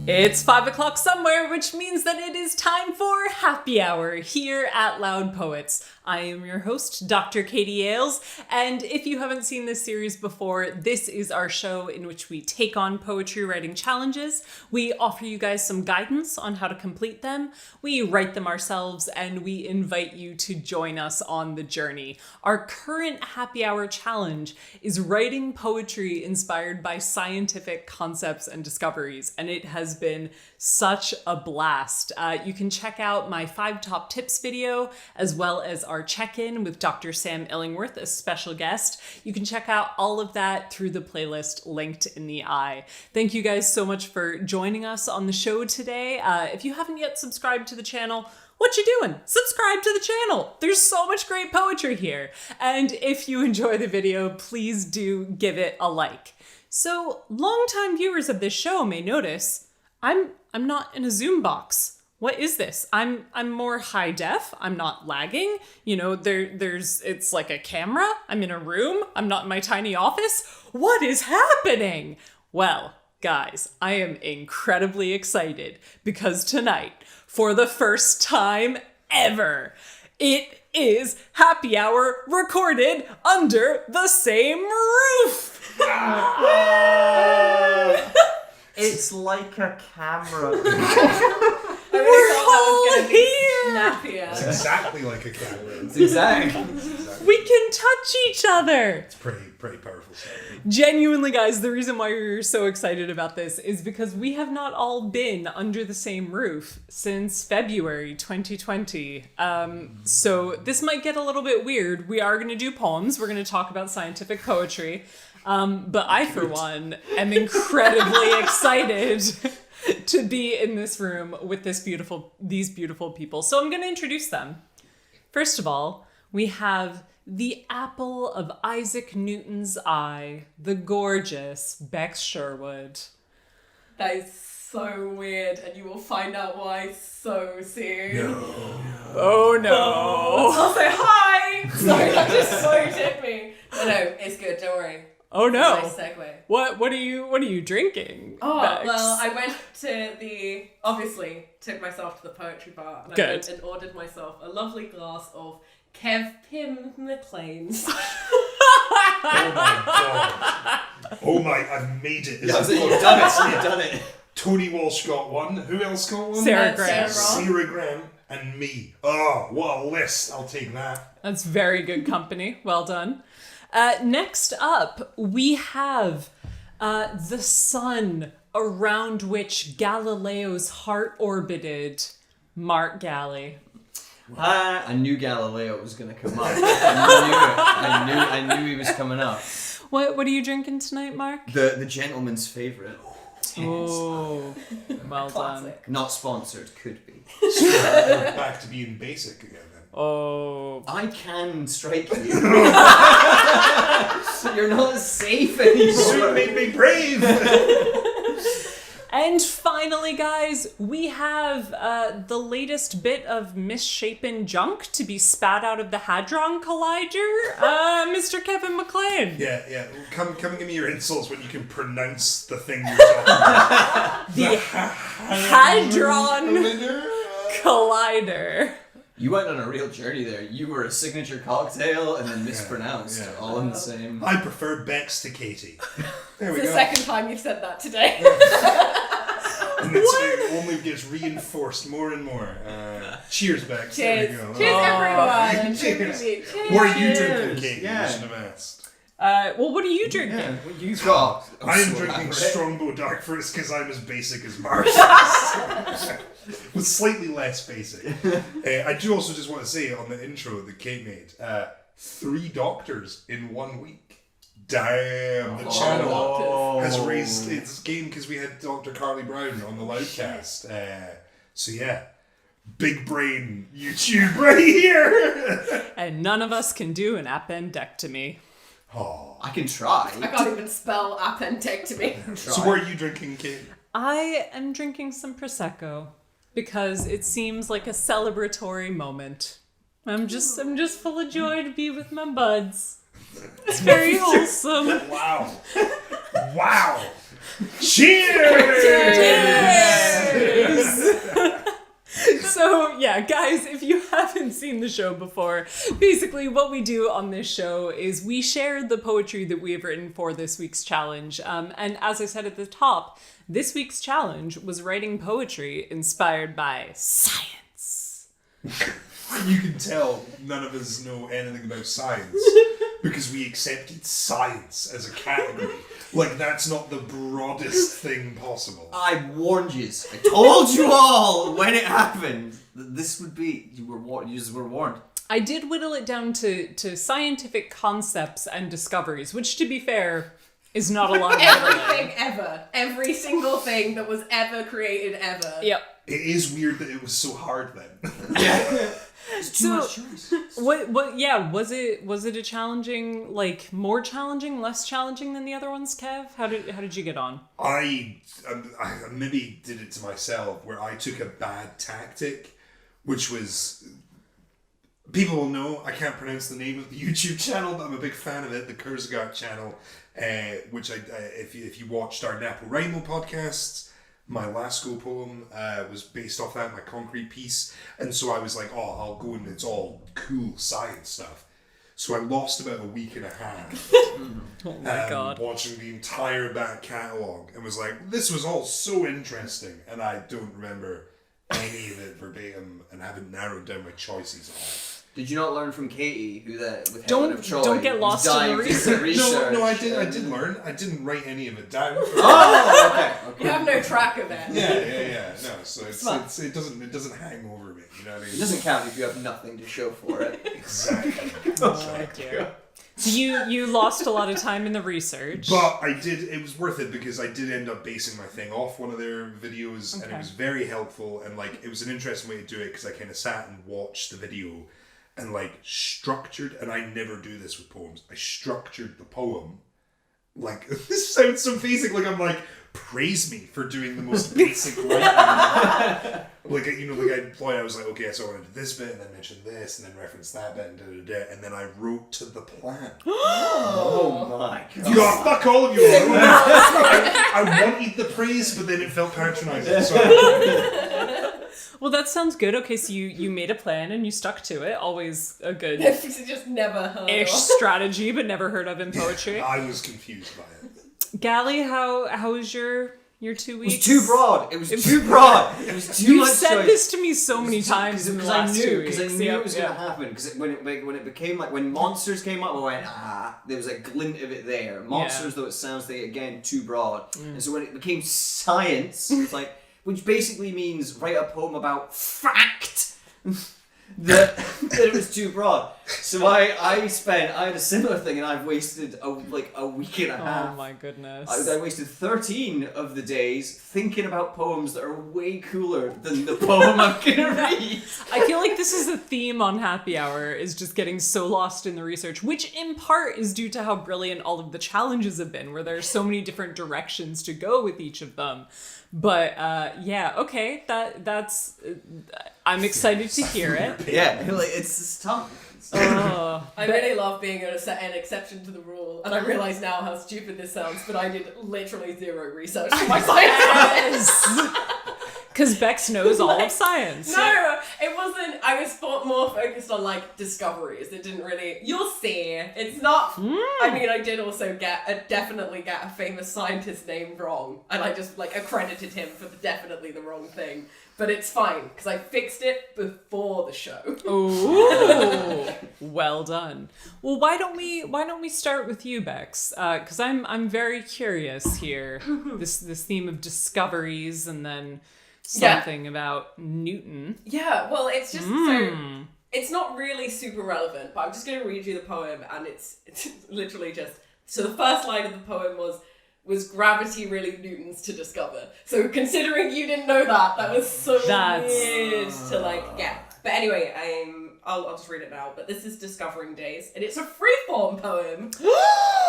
It's 5 o'clock somewhere, which means that it is time for Happy Hour here at Loud Poets. I am your host, Dr. Katie Ailes, and if you haven't seen this series before, this is our show in which we take on poetry writing challenges. We offer you guys some guidance on how to complete them, we write them ourselves, and we invite you to join us on the journey. Our current Happy Hour challenge is writing poetry inspired by scientific concepts and discoveries, and it has been such a blast. You can check out my 5 top tips video, as well as our check-in with Dr. Sam Illingworth, a special guest. You can check out all of that through the playlist linked in the eye. Thank you guys so much for joining us on the show today. If you haven't yet subscribed to the channel, what you doing? Subscribe to the channel. There's so much great poetry here. And if you enjoy the video, please do give it a like. So, longtime viewers of this show may notice I'm not in a Zoom box. What is this? I'm more high def. I'm not lagging. You know, it's like a camera. I'm in a room. I'm not in my tiny office. What is happening? Well, guys, I am incredibly excited because tonight, for the first time ever, it is Happy Hour recorded under the same roof. It's like a camera. We're all here. It's exactly like a camera. It's exactly. We can touch each other. It's pretty powerful stuff. Genuinely, guys, the reason why we're so excited about this is because we have not all been under the same roof since February 2020. So this might get a little bit weird. We are going to do poems. We're going to talk about scientific poetry. But I, for one, am incredibly excited to be in this room with these beautiful people. So I'm going to introduce them. First of all, we have the apple of Isaac Newton's eye, the gorgeous Bex Sherwood. That is so weird, and you will find out why so soon. Oh no. Also, hi! Sorry, that just so hit me. No, it's good, don't worry. Oh no. Nice segue. What are you drinking? Oh, Bex? well, I went to obviously took myself to the poetry bar and Good. I went and ordered myself a lovely glass of Kev Pim McLean's. Oh my god. Oh my, I've made it. You've done it. Tony Walsh got one. Who else got one? Sarah Graham. Sarah Graham and me. Oh, what a list. I'll take that. That's very good company. Well done. Next up, we have the sun around which Galileo's heart orbited, Mark Galley. I knew Galileo was going to come up. I knew he was coming up. What are you drinking tonight, Mark? The gentleman's favourite. Oh, well done. Classic. Not sponsored, could be. Back to being basic again then. Oh. I can strike you. You're not safe anymore. Soon made me brave. And finally, guys, we have the latest bit of misshapen junk to be spat out of the Hadron Collider, Mr. Kevin McLean. Yeah. Come and give me your insults when you can pronounce the thing you're talking about. The Hadron Collider. You went on a real journey there. You were a signature cocktail and then mispronounced. Yeah. All in the same. I prefer Bex to Katie. There we It's the go. second time you've said that today. And it only gets reinforced more and more. Cheers, Bex. Cheers. There we go. Cheers, everyone. Cheers. Cheers. What are you drinking, Katie? Yeah. You should have asked. Well, what are you drinking? Yeah, what you got? I am drinking Strongbow Dark First because I'm as basic as Mark. With slightly less basic. I do also just want to say on the intro that Kate made, 3 doctors in 1 week. Damn, the channel has raised its game because we had Dr. Carly Brown on the Loudcast. So yeah, big brain YouTube right here. And none of us can do an appendectomy. Oh. I can try. I can't even spell appendectomy. So what are you drinking, Kate? I am drinking some Prosecco because it seems like a celebratory moment. I'm just full of joy to be with my buds. It's very wholesome. Wow. Cheers! Cheers! yeah, guys, if you haven't seen the show before, basically what we do on this show is we share the poetry that we have written for this week's challenge. And as I said at the top, this week's challenge was writing poetry inspired by science. You can tell none of us know anything about science because we accepted science as a category. Like, that's not the broadest thing possible. I warned you. I told you all when it happened that this would be. You were warned. I did whittle it down to scientific concepts and discoveries, which, to be fair, is not a lot of Everything ever. Every single thing that was ever created ever. Yep. It is weird that it was so hard then. Yeah. It's too So, much choice. What yeah, was it a challenging, like, more challenging, less challenging than the other ones, Kev? How did you get on? I maybe did it to myself where I took a bad tactic, which was, people will know I can't pronounce the name of the YouTube channel, but I'm a big fan of it, the Kurzgesagt channel, which if you watched our NaPoWriMo podcasts, my Lascaux poem was based off that, my concrete piece, and so I was like, oh, I'll go and it's all cool science stuff. So I lost about a week and a half Oh my god. watching the entire back catalogue and was like, this was all so interesting, and I don't remember any of it verbatim and haven't narrowed down my choices at all. Did you not learn from Katie, who with Don't- Helen of Troy, don't get lost in the dived into research. No, I research did learn. I didn't write any of it down. Oh, okay. You have no track of it. Yeah. No, so Smart. it doesn't hang over me. You know what I mean? It doesn't count if you have nothing to show for it. Exactly. Oh, dear. So you lost a lot of time in the research. But I did. It was worth it because I did end up basing my thing off one of their videos, and it Okay. was very helpful. And like, it was an interesting way to do it because I kind of sat and watched the video, and like structured. And I never do this with poems. I structured the poem. Like, this sounds so basic. Like, I'm like, praise me for doing the most basic writing. Like I was like, okay, so I want to do this bit, and then mention this, and then reference that bit, and and then I wrote to the plan. Oh my god. Yeah, fuck all of you. I wanted the praise, but then it felt patronizing. So Well, that sounds good. Okay, so you made a plan and you stuck to it. Always a good It's just never heard ish of. strategy, but never heard of in poetry. I was confused by it. Gally, how was your 2 It weeks? was too broad. It was too broad. It was too You much said choice. this to me so many times in the Because I last knew, 2 because weeks. I knew Yep, it was yep. going to happen. Because when it became like when monsters came up, I went there was a glint of it there. Monsters, though it sounds again too broad, and so when it became science, it's like which basically means write a poem about fact. That it was too broad. So I had a similar thing, and I've wasted a week and a half. Oh my goodness. I wasted 13 of the days thinking about poems that are way cooler than the poem I'm gonna read. I feel like this is a theme on Happy Hour, is just getting so lost in the research, which in part is due to how brilliant all of the challenges have been, where there are so many different directions to go with each of them. But yeah, okay, that's I'm excited to hear it. Yeah, like it's tough. Oh, I really love being an exception to the rule, and I realise now how stupid this sounds, but I did literally zero research for my science. yes! Because Bex knows all of science. No, it wasn't. I was more focused on like discoveries. It didn't really. You'll see. It's not. I mean, I did also definitely get a famous scientist name wrong, and I just like accredited him for definitely the wrong thing. But it's fine because I fixed it before the show. Ooh, well done. Well, why don't we start with you, Bex? Because I'm very curious here. This theme of discoveries, and then something about Newton. Yeah, well, it's just so. It's not really super relevant, but I'm just going to read you the poem, and it's literally just. So the first line of the poem was gravity really Newton's to discover. So considering you didn't know that was so weird to like get. But anyway, I'll just read it now. But this is Discovering Days, and it's a free-form poem.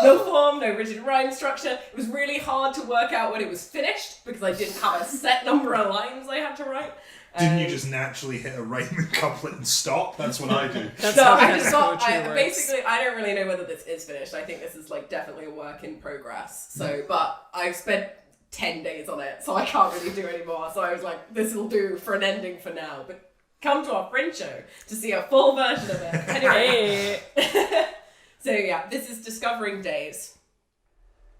No form, no rigid rhyme structure. It was really hard to work out when it was finished because I didn't have a set number of lines I had to write. Didn't you just naturally hit a rhyme couplet and stop? That's what I do. That's No, how I best just got. poetry works. Basically, I don't really know whether this is finished. I think this is like definitely a work in progress. So, but I've spent 10 days on it, so I can't really do any more. So I was like, this will do for an ending for now. But come to our Fringe show to see a full version of it. Anyway. So yeah, this is Discovering Days.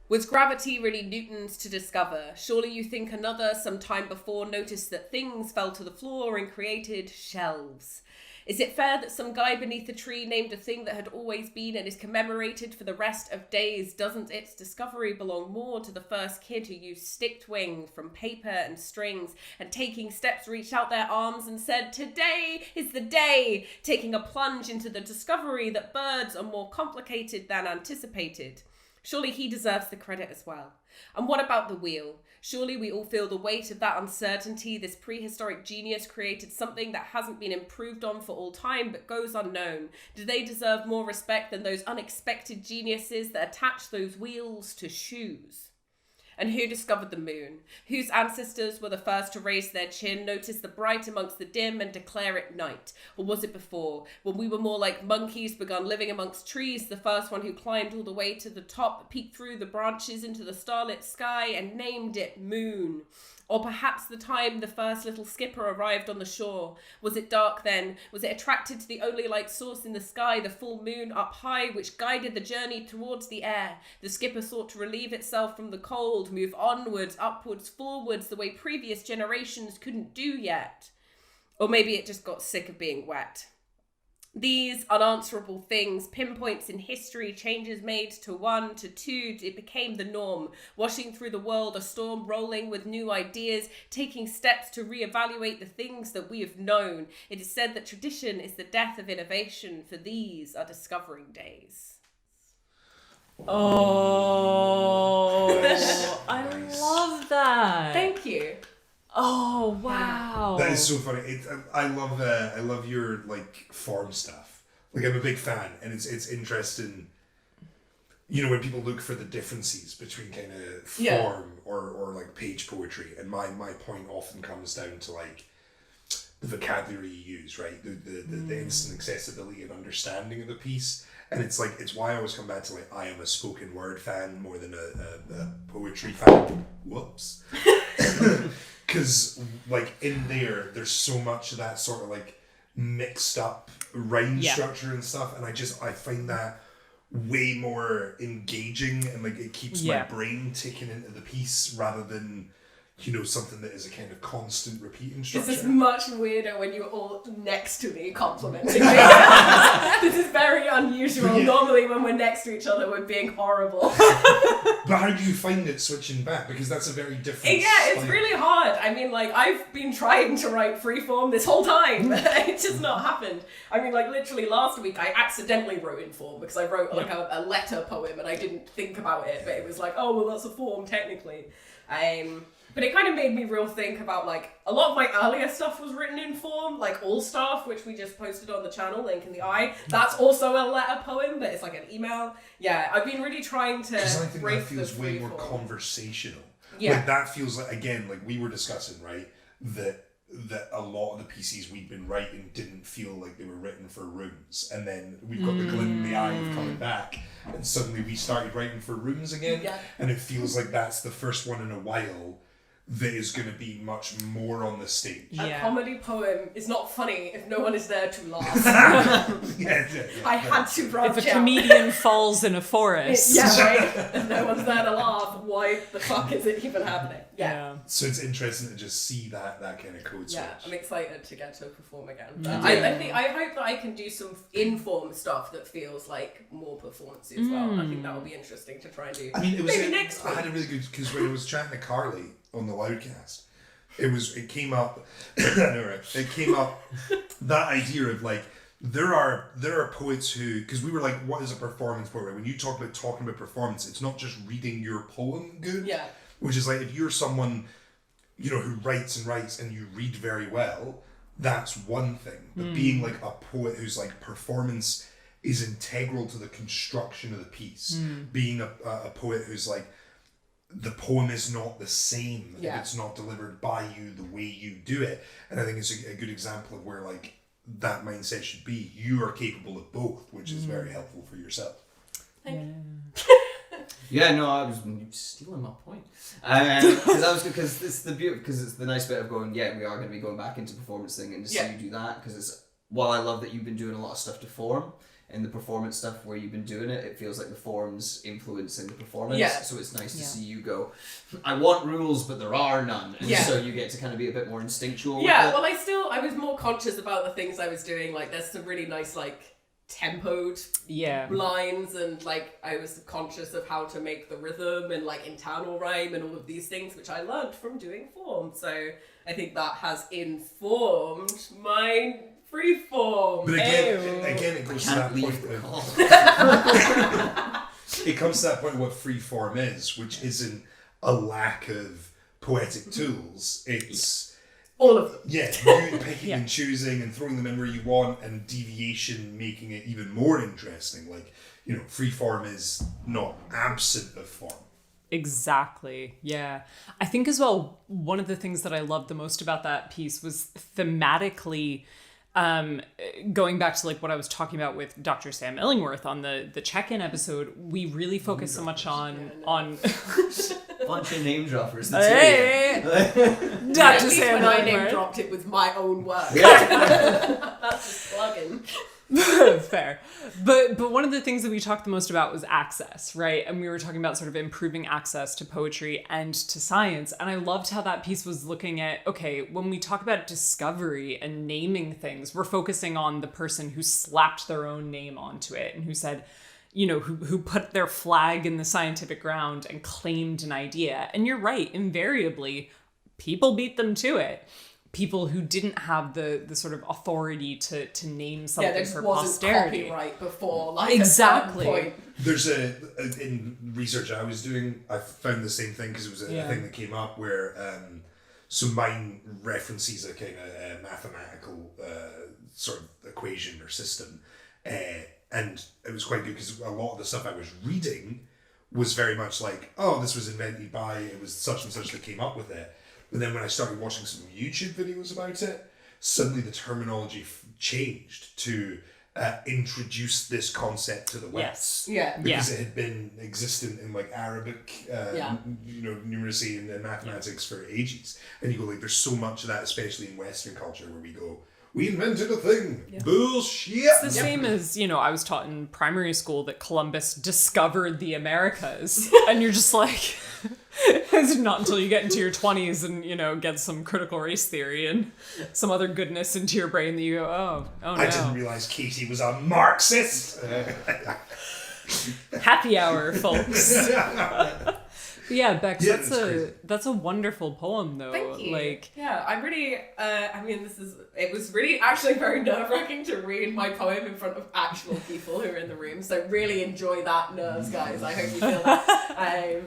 Was gravity really Newton's to discover? Surely you think another, some time before, noticed that things fell to the floor and created shelves. Is it fair that some guy beneath a tree named a thing that had always been and is commemorated for the rest of days? Doesn't its discovery belong more to the first kid who used sticked wings from paper and strings and taking steps reached out their arms and said, "Today is the day," taking a plunge into the discovery that birds are more complicated than anticipated? Surely he deserves the credit as well. And what about the wheel? Surely we all feel the weight of that uncertainty. This prehistoric genius created something that hasn't been improved on for all time but goes unknown. Do they deserve more respect than those unexpected geniuses that attach those wheels to shoes? And who discovered the moon? Whose ancestors were the first to raise their chin, notice the bright amongst the dim and declare it night? Or was it before, when we were more like monkeys, begun living amongst trees, the first one who climbed all the way to the top, peeked through the branches into the starlit sky and named it moon? Or perhaps the time the first little skipper arrived on the shore. Was it dark then? Was it attracted to the only light source in the sky, the full moon up high, which guided the journey towards the air? The skipper sought to relieve itself from the cold, move onwards, upwards, forwards, the way previous generations couldn't do yet. Or maybe it just got sick of being wet. These unanswerable things, pinpoints in history, changes made to 1, to 2, it became the norm, washing through the world, a storm rolling with new ideas, taking steps to reevaluate the things that we have known. It is said that tradition is the death of innovation, for these are discovering days. Oh, I love that. Thank you. Oh, wow. That is so funny. I love your like form stuff. Like I'm a big fan, and it's interesting. You know, when people look for the differences between kind of form or like page poetry, and my point often comes down to like the vocabulary you use, right? The instant accessibility and understanding of the piece. And it's why I always come back to like I am a spoken word fan more than a poetry fan. Whoops. Because like in there's so much of that sort of like mixed up rhyme structure and stuff, and I find that way more engaging, and like it keeps my brain ticking into the piece rather than, you know, something that is a kind of constant repeating structure. This is much weirder when you're all next to me complimenting me. This is very unusual. Yeah. Normally when we're next to each other we're being horrible. But how do you find it switching back? Because that's a very different it's really hard. I mean, like, I've been trying to write freeform this whole time. It's just not happened. I mean, like, literally last week I accidentally wrote in form because I wrote like a letter poem and I didn't think about it, but it was like, oh, well, that's a form technically. But it kind of made me real think about, like, a lot of my earlier stuff was written in form, like All Staff, which we just posted on the channel, link in the eye. That's also a letter poem, but it's like an email. Yeah, I've been really trying to because I think break that feels the way more form. Conversational. Yeah. Like, that feels like, again, like we were discussing, right, that a lot of the PCs we'd been writing didn't feel like they were written for rooms, and then we've got the glint in the eye of coming back, and suddenly we started writing for rooms again, and it feels like that's the first one in a while that is going to be much more on the stage. A comedy poem is not funny if no one is there to laugh. I had to branch out. If a comedian falls in a forest. Right? If no one's there to laugh, why the fuck is it even happening? Yeah. So it's interesting to just see that kind of code switch. Yeah, I'm excited to get to perform again. I hope that I can do some inform stuff that feels like more performance as well. I think that will be interesting to try and do. I mean, maybe next week. I had a really good, because when I was chatting to Carly on the Loudcast, it came up that idea of like there are poets who, because we were like, what is a performance poet? When you talk about talking about performance, it's not just reading your poem good. Yeah. Which is like, if you're someone, you know, who writes and you read very well, that's one thing. But being like a poet who's like performance is integral to the construction of the piece. Being a poet who's like, the poem is not the same if it's not delivered by you the way you do it. And I think it's a good example of where like that mindset should be. You are capable of both, which is very helpful for yourself. Thank you. Yeah, no, I was stealing my point. Because it's the beauty, because it's the nice bit of going, yeah, we are going to be going back into performance thing, and to see you do that, because it's, while I love that you've been doing a lot of stuff to form, and the performance stuff where you've been doing it, it feels like the form's influencing the performance. Yeah. So it's nice to see you go, I want rules, but there are none. And so you get to kind of be a bit more instinctual with it. Well, I was more conscious about the things I was doing. Like, there's some really nice, like, tempoed lines, and, like, I was conscious of how to make the rhythm and, like, internal rhyme and all of these things, which I learned from doing form. So I think that has informed my freeform. But again, it goes to that point. It comes to that point of what freeform is, which isn't a lack of poetic tools. It's all of them. Yeah, you picking and choosing and throwing them in where you want, and deviation making it even more interesting. Like, you know, freeform is not absent of form. Exactly. Yeah. I think as well, one of the things that I loved the most about that piece was thematically, going back to like what I was talking about with Dr. Sam Illingworth on the check-in episode, we really focus so much on bunch of name droppers. Hey, Dr. Sam when I name Illingworth. dropped it with my own work. That's just plugging. Fair. But one of the things that we talked the most about was access, right? And we were talking about sort of improving access to poetry and to science. And I loved how that piece was looking at, okay, when we talk about discovery and naming things, we're focusing on the person who slapped their own name onto it and who said, you know, who put their flag in the scientific ground and claimed an idea. And you're right, invariably, people beat them to it. People who didn't have the sort of authority to name something there just for wasn't posterity. Copyright before, like, Exactly. a certain point. There's in research I was doing, I found the same thing, because it was a thing that came up where so mine references a kind of mathematical sort of equation or system, and it was quite good because a lot of the stuff I was reading was very much like, oh, this was invented by, it was such and such that came up with it. But then when I started watching some YouTube videos about it, suddenly the terminology changed to introduce this concept to the West. Because it had been existent in like Arabic, you know, numeracy and mathematics for ages. And you go like, there's so much of that, especially in Western culture, where we go, we invented a thing. Bullshit. It's the same as, you know, I was taught in primary school that Columbus discovered the Americas. And you're just like, it's not until you get into your 20s and, you know, get some critical race theory and some other goodness into your brain that you go, oh no. I didn't realize Katie was a Marxist. Happy hour, folks. Yeah, Bex, Yeah, that's a wonderful poem, though. Thank you. Like, yeah, I really, I mean, it was really actually very nerve-wracking to read my poem in front of actual people who are in the room, so really enjoy that nerves, guys. I hope you feel that.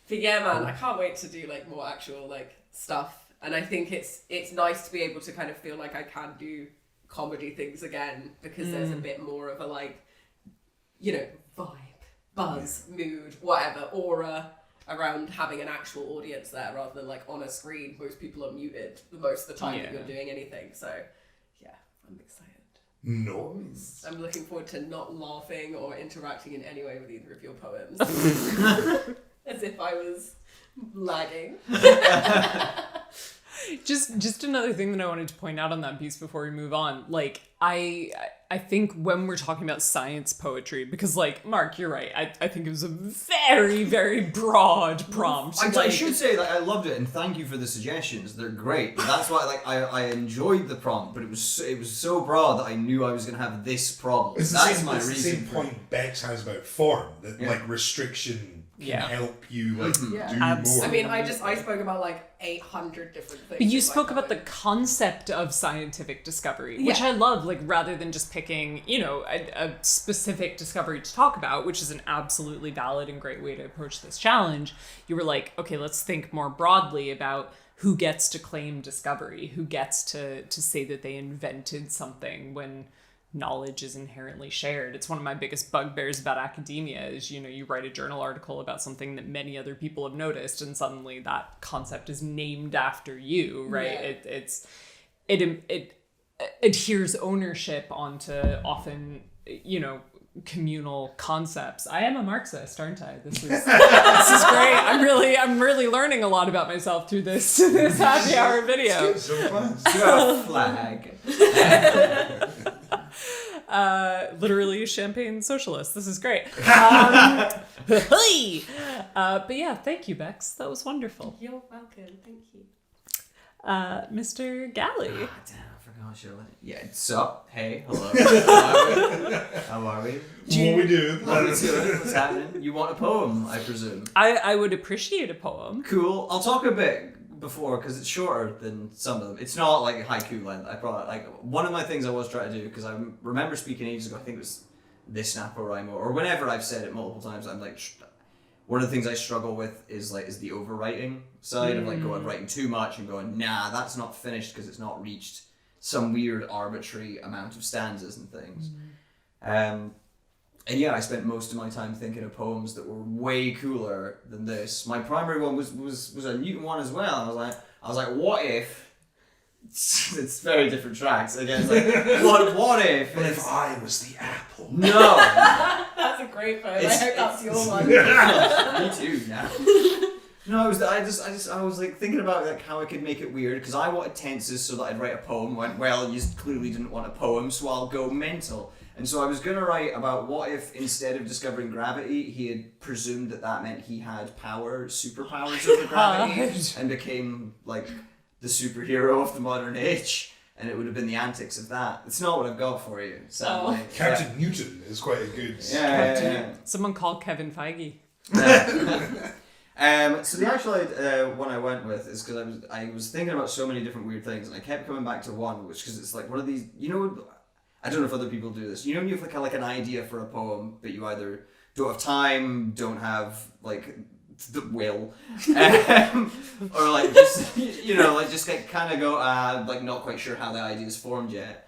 But yeah, man, I can't wait to do like more actual like stuff, and I think it's nice to be able to kind of feel like I can do comedy things again, because there's a bit more of a like, you know, vibe, buzz, mood, whatever, aura around having an actual audience there rather than like on a screen. Most people are muted most of the time that you're doing anything. So yeah, I'm excited. Nice. I'm looking forward to not laughing or interacting in any way with either of your poems. As if I was lagging. Just another thing that I wanted to point out on that piece before we move on. Like, I think when we're talking about science poetry, because like, Mark, you're right. I think it was a very, very broad prompt. I should say that I loved it, and thank you for the suggestions. They're great. But that's why I enjoyed the prompt, but it was so broad that I knew I was going to have this problem. It's That's the my same, reason. same point Bex has about form, that like restriction can help you like do more. I mean, I spoke about like 800 different things. But you spoke about the concept of scientific discovery, which I love, like, rather than just picking, you know, a specific discovery to talk about, which is an absolutely valid and great way to approach this challenge. You were like, okay, let's think more broadly about who gets to claim discovery, who gets to say that they invented something when knowledge is inherently shared. It's one of my biggest bugbears about academia is, you know, you write a journal article about something that many other people have noticed, and suddenly that concept is named after you, right? It adheres ownership onto often, you know, communal concepts. I am a Marxist, aren't I? This is great. I'm really learning a lot about myself through this happy hour video. So fun. You have a flag. Literally champagne socialist. This is great. But yeah, thank you, Bex. That was wonderful. You're welcome. Thank you. Mr. Galley. Damn, I forgot I should have. Yeah, what's up? Hey, hello. How are we? What we do? What's happening? You want a poem, I presume? I would appreciate a poem. Cool. I'll talk a bit before because it's shorter than some of them. It's not like haiku length. I brought like one of my things I was trying to do because I remember speaking ages ago. I think it was this NaPoWriMo or whenever I've said it multiple times. I'm like, one of the things I struggle with is the overwriting side of like writing too much and going, nah, that's not finished because it's not reached some weird arbitrary amount of stanzas and things. And yeah, I spent most of my time thinking of poems that were way cooler than this. My primary one was a Newton one as well. I was like, what if? It's very different tracks. Again, it's like, what if? What if I was the apple? No. That's a great poem. I hope that's your one. Me too. Now. No, I was like thinking about like how I could make it weird because I wanted tenses so that I'd write a poem. Went, well, you clearly didn't want a poem, so I'll go mental. And so I was going to write about what if instead of discovering gravity, he had presumed that meant he had superpowers over gravity and became like the superhero of the modern age. And it would have been the antics of that. It's not what I've got for you, sadly. Captain Newton is quite a good... Yeah. Someone called Kevin Feige. So the actual one I went with is because I was thinking about so many different weird things, and I kept coming back to one, which because it's like one of these, you know, I don't know if other people do this. You know, when you have like an idea for a poem, but you either don't have time, don't have like the will, or like just just like kind of go like not quite sure how the idea's formed yet.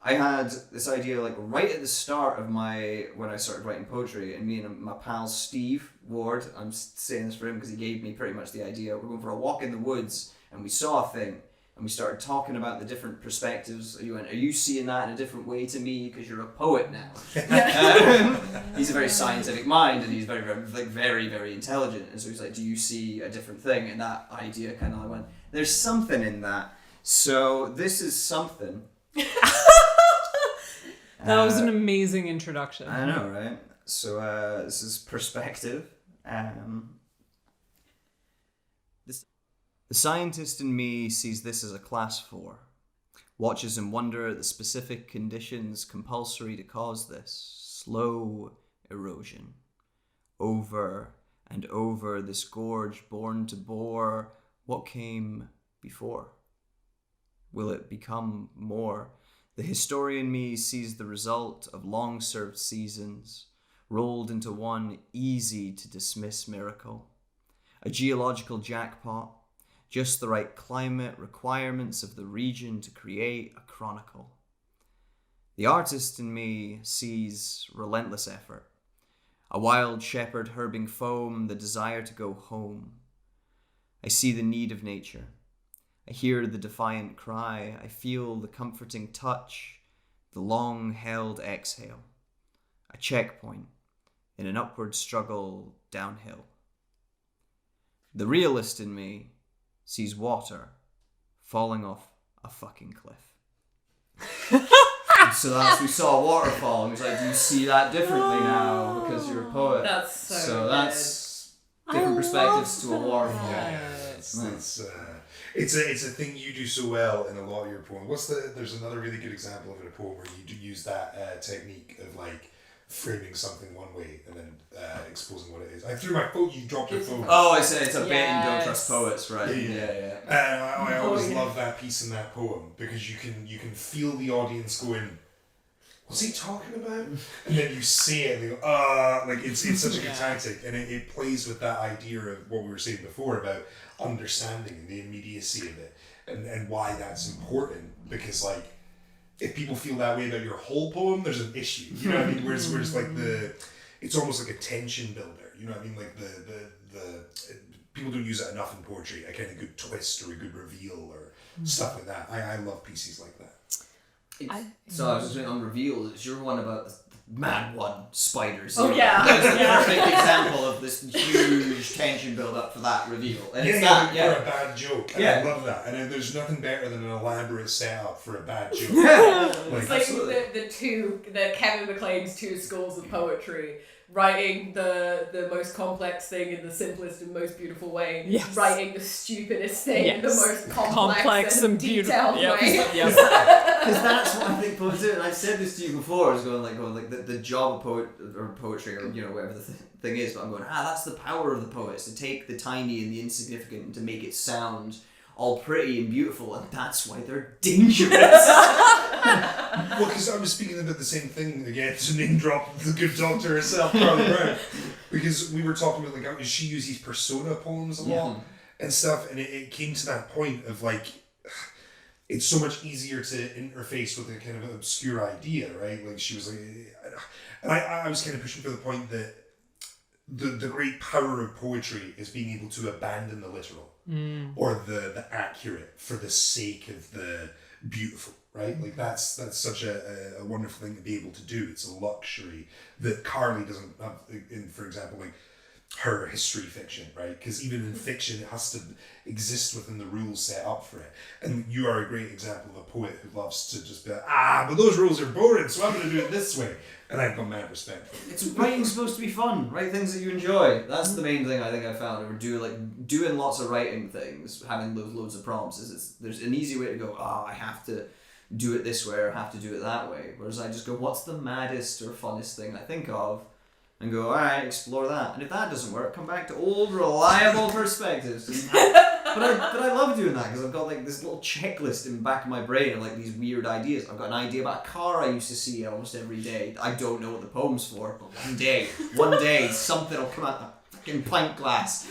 I had this idea like right at the start of when I started writing poetry, and me and my pal Steve Ward, I'm saying this for him because he gave me pretty much the idea. We're going for a walk in the woods, and we saw a thing, and we started talking about the different perspectives. You went, are you seeing that in a different way to me because you're a poet now? He's a very scientific mind, and he's very, very, very intelligent. And so he's like, do you see a different thing? And that idea kind of went, there's something in that. So this is something. That was an amazing introduction. I know, right? So this is perspective. The scientist in me sees this as a class 4. Watches in wonder at the specific conditions compulsory to cause this slow erosion. Over and over this gorge born to bore what came before. Will it become more? The historian me sees the result of long-served seasons, rolled into one easy to dismiss miracle. A geological jackpot, just the right climate requirements of the region to create a chronicle. The artist in me sees relentless effort, a wild shepherd herbing foam, the desire to go home. I see the need of nature. I hear the defiant cry. I feel the comforting touch, the long-held exhale. A checkpoint in an upward struggle downhill. The realist in me sees water falling off a fucking cliff. So that's, we saw a waterfall and he was like, do you see that differently now because you're a poet? That's so that's different perspectives to a waterfall. It's a thing you do so well in a lot of your poems. There's another really good example of it in a poem where you do use that technique of like framing something one way and then exposing what it is. I threw my phone. You dropped your phone. Oh, I said it's a bit in Don't Trust Poets, right? Yeah. I always love that piece in that poem because you can feel the audience going, what's he talking about? And then you see it and they go, like it's such a good tactic, and it plays with that idea of what we were saying before about understanding and the immediacy of it and why that's important, because like if people feel that way about your whole poem, there's an issue. You know what I mean? Whereas like it's almost like a tension builder. You know what I mean? Like the people don't use it enough in poetry. A kind of good twist or a good reveal or stuff like that. I love pieces like that. So I was just saying on reveals, it's your one about the Man 1, spiders. Oh, yeah. That was the perfect example of this huge tension build up for that reveal. And it's yeah, that, for a bad joke. And Yeah. I love that. And there's nothing better than an elaborate setup for a bad joke. Yeah. It's Like, like the Kevin McLean's two schools of poetry. Writing the most complex thing in the simplest and most beautiful way. Yes. Writing the stupidest thing in the Yes. most complex and beautiful. detailed Yep. way. Yep. Because that's what I think poets do, and I've said this to you before. I was going like the job of poet or poetry or whatever the thing is, but I'm going that's the power of the poets, to take the tiny and the insignificant and to make it sound all pretty and beautiful, and that's why they're dangerous. well, because I was speaking about the same thing again to name drop the good doctor herself, Carly Brown, because we were talking about like how she uses persona poems a lot and stuff, and it came to that point of like, it's so much easier to interface with a kind of obscure idea, right? Like she was like, and I was kind of pushing for the point that the great power of poetry is being able to abandon the literal or the accurate for the sake of the beautiful, right? Like that's such a wonderful thing to be able to do. It's a luxury that Carly doesn't have in, for example, like her history fiction, right? Because even in fiction, it has to exist within the rules set up for it. And you are a great example of a poet who loves to just be like, but those rules are boring, so I'm going to do it this way. And I've got mad respect for it. It's writing's supposed to be fun, write things that you enjoy. That's the main thing I think I found. Or doing lots of writing things, having loads of prompts. There's an easy way to go. I have to do it this way or I have to do it that way. Whereas I just go, what's the maddest or funnest thing I think of, and go, all right, explore that. And if that doesn't work, come back to old reliable perspectives. But I love doing that because I've got like this little checklist in the back of my brain of like these weird ideas. I've got an idea about a car I used to see almost every day. I don't know what the poem's for, but one day something will come out the fucking pint glass.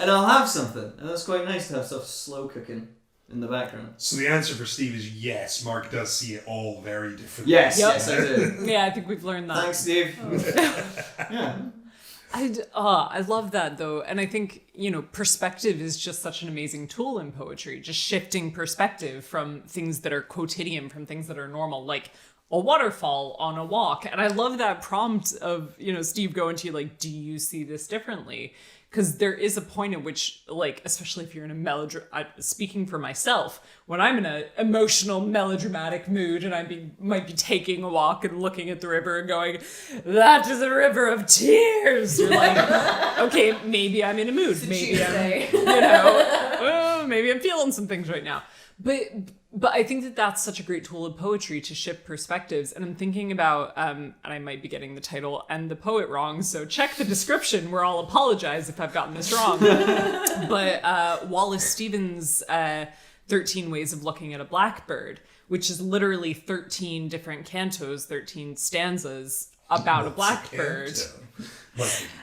And I'll have something. And that's quite nice to have stuff slow cooking in the background. So the answer for Steve is yes, Mark does see it all very differently. Yes, Yep. yes I do. Yeah, I think we've learned that. Thanks, Steve. Yeah. I love that though, and I think perspective is just such an amazing tool in poetry. Just shifting perspective from things that are quotidian, from things that are normal, like a waterfall on a walk. And I love that prompt of Steve going to you like, do you see this differently? Because there is a point at which, like, especially if you're in a speaking for myself, when I'm in an emotional, melodramatic mood and I might be taking a walk and looking at the river and going, that is a river of tears. You're like, okay, maybe I'm in a mood. Maybe I'm, maybe I'm feeling some things right now. But I think that that's such a great tool of poetry to shift perspectives. And I'm thinking about, and I might be getting the title and the poet wrong, so check the description where I'll apologize if I've gotten this wrong. But Wallace Stevens' 13 Ways of Looking at a Blackbird, which is literally 13 different cantos, 13 stanzas about a blackbird.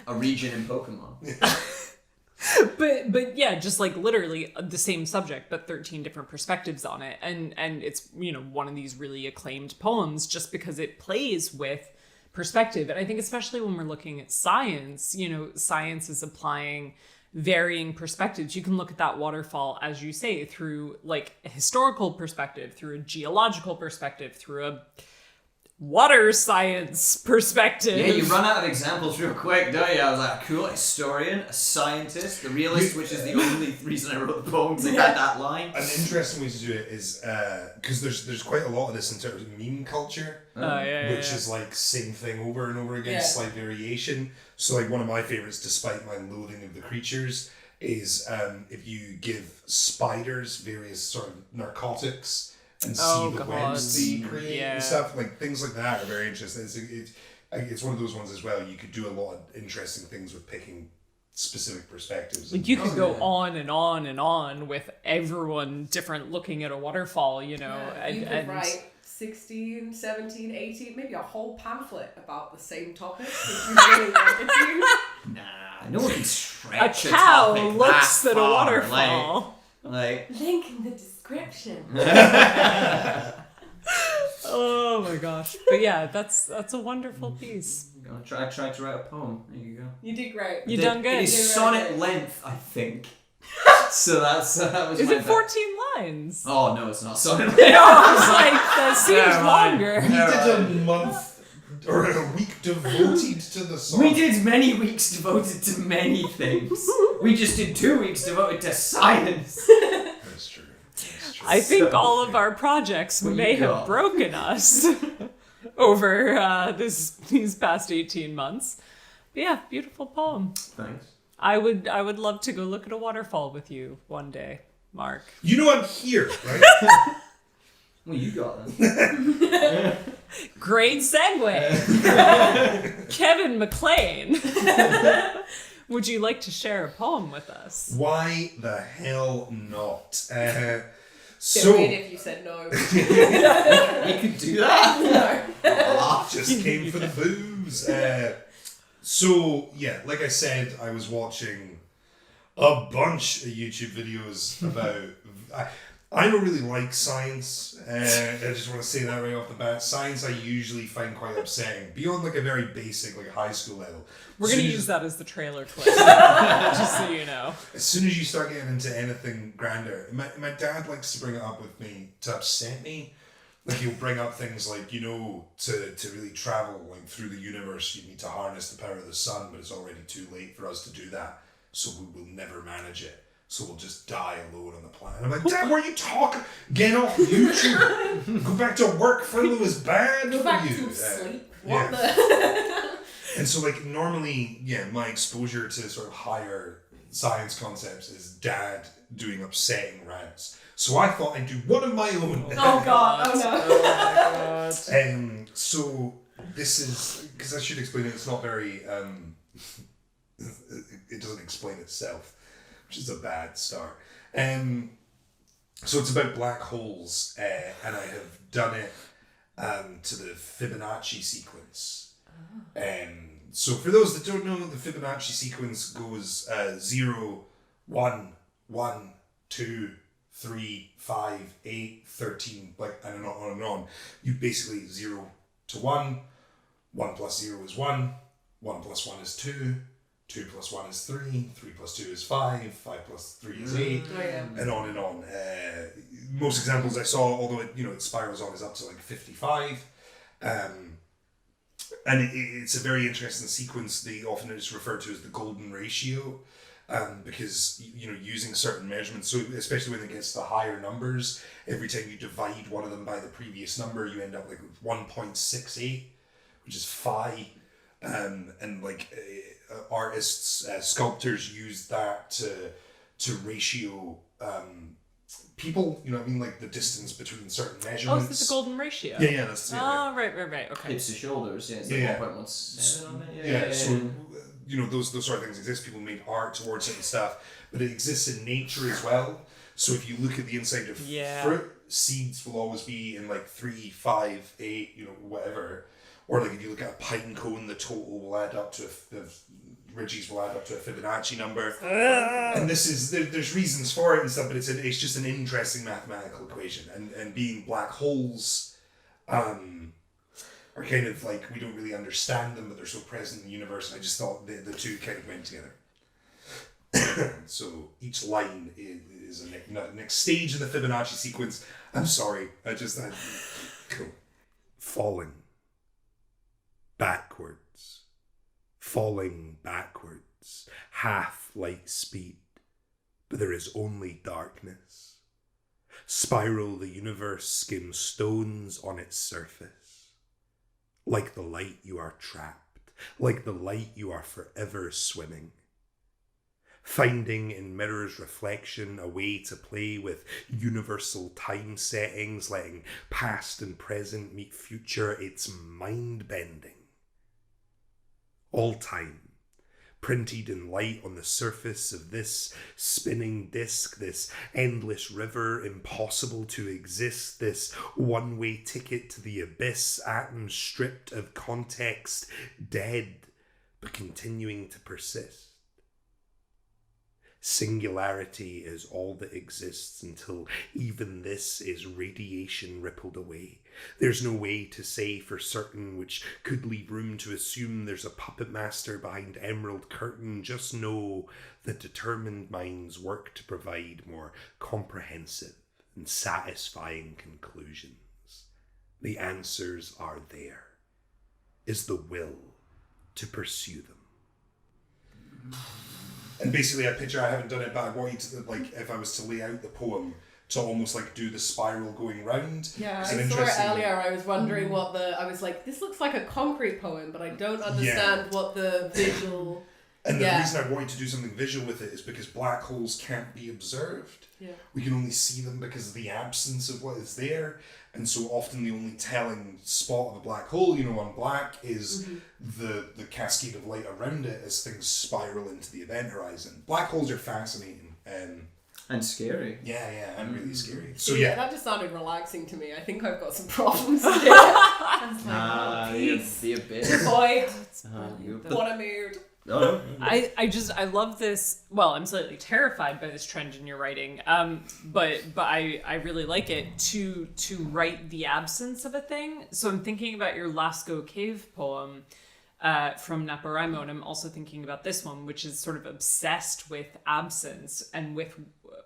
A region in Pokemon. But yeah, just like literally the same subject, but 13 different perspectives on it. And it's, one of these really acclaimed poems just because it plays with perspective. And I think especially when we're looking at science, science is applying varying perspectives. You can look at that waterfall, as you say, through like a historical perspective, through a geological perspective, through a water science perspective. Yeah, you run out of examples real quick, don't you? I was like, cool, a historian, a scientist, the realist, which is the only reason I wrote the poems that had that line. An interesting way to do it is because there's quite a lot of this in terms of meme culture, which is like same thing over and over again, slight variation. So like one of my favorites, despite my loathing of the creatures, is if you give spiders various sort of narcotics and see the webs they create and stuff, like things like that are very interesting. It's one of those ones as well. You could do a lot of interesting things with picking specific perspectives. Like you could go on and on and on with everyone different looking at a waterfall, You could write 16, 17, 18, maybe a whole pamphlet about the same topic if you really wanted to. Nah, no one can stretch a cow topic looks that at a far. waterfall. Like Link in the description. Oh my gosh. But yeah, that's a wonderful piece. I tried to write a poem. There you go. You did great. You done good. It is sonnet length, I think. So that was. Is my it 14 Signs. Oh no, it's not Son of I was like, that seems longer. We did a month or a week devoted to the song. We did many weeks devoted to many things. We just did 2 weeks devoted to science. That's true. That's true. I think So- all of our projects What may you have got? broken us over these past 18 months. But yeah, beautiful poem. Thanks. I would love to go look at a waterfall with you one day, Mark. You know I'm here, right? Well, you got them. Great segue. Kevin McLean. Would you like to share a poem with us? Why the hell not? Bit So weird if you said no. You could do that. No. just came for the booze. So yeah, like I said, I was watching a bunch of YouTube videos about. I don't really like science. I just want to say that right off the bat. Science I usually find quite upsetting. Beyond like a very basic, like high school level. We're As going to soon use as- that as the trailer clip, just so you know. As soon as you start getting into anything grander, my dad likes to bring it up with me to upset me. Like he'll bring up things like, you know, to really travel like through the universe, you need to harness the power of the sun, but it's already too late for us to do that. So we will never manage it. So we'll just die alone on the planet. I'm like, Dad, what are you talking? Get off YouTube. Go back to work. Furlough is bad Go for back you. to sleep. yeah. What the? And so, like, normally, yeah, my exposure to sort of higher science concepts is Dad doing upsetting rants. So I thought I'd do one of my own. Oh god, oh no. Oh my god. So this is, because I should explain it, it's not very, it doesn't explain itself, which is a bad start. So it's about black holes, and I have done it to the Fibonacci sequence. So for those that don't know, the Fibonacci sequence goes 0, 1, 1, 2, 3, 5, 8, 13, like, and on and on. You basically 0 to 1, 1 plus 0 is 1, 1 plus 1 is 2, 2 plus 1 is 3, 3 plus 2 is 5, 5 plus 3 is 8, Oh, yeah. and on and on. Most examples I saw, although it spirals on, is up to like 55. And it's a very interesting sequence. They often it's referred to as the golden ratio, because using certain measurements. So especially when it gets to higher numbers, every time you divide one of them by the previous number, you end up like with 1.68, which is phi. And like artists, sculptors use that to ratio people. You know what I mean? Like the distance between certain Oh, measurements. is this a golden ratio? Yeah, that's it. Oh, right, okay. Hips to shoulders, yeah, it's Yeah. like 1.17 on it. Yeah, so those sort of things exist. People made art towards it and stuff, but it exists in nature as well. So if you look at the inside of fruit, seeds will always be in like 3, 5, 8, whatever. Or like if you look at a pine cone, the total will add up to the ridges will add up to a Fibonacci number. And this is there's reasons for it and stuff, but it's just an interesting mathematical equation. And being black holes, are kind of like, we don't really understand them, but they're so present in the universe. And I just thought the two kind of went together. So each line is a next stage in the Fibonacci sequence. I'm sorry, cool. Falling backwards, falling backwards, half light speed, but there is only darkness. Spiral the universe skims stones on its surface. Like the light you are trapped, like the light you are forever swimming. Finding in mirror's reflection a way to play with universal time settings, letting past and present meet future, it's mind-bending. All time, printed in light on the surface of this spinning disk, this endless river, impossible to exist, this one-way ticket to the abyss, atoms stripped of context, dead, but continuing to persist. Singularity is all that exists until even this is radiation rippled away. There's no way to say for certain, which could leave room to assume there's a puppet master behind emerald curtain. Just know that determined minds work to provide more comprehensive and satisfying conclusions. The answers are there. Is the will to pursue them. And basically, I haven't done it, but I want you to, like, if I was to lay out the poem, to almost like do the spiral going round. Yeah, I It's saw an it interesting- earlier. I was wondering I was like, this looks like a concrete poem, but I don't understand what the visual. And the reason I wanted to do something visual with it is because black holes can't be observed. Yeah. We can only see them because of the absence of what is there. And so often the only telling spot of a black hole, on black, is the cascade of light around it as things spiral into the event horizon. Black holes are fascinating. And scary. Yeah, and really scary. So So yeah. that just sounded relaxing to me. I think I've got some problems to do. I was like, peace. The abyss. Boy, You- what a mood. No. I love this. Well, I'm slightly terrified by this trend in your writing. But I really like it to write the absence of a thing. So I'm thinking about your Lascaux Cave poem from NaPoWriMo, and I'm also thinking about this one, which is sort of obsessed with absence and with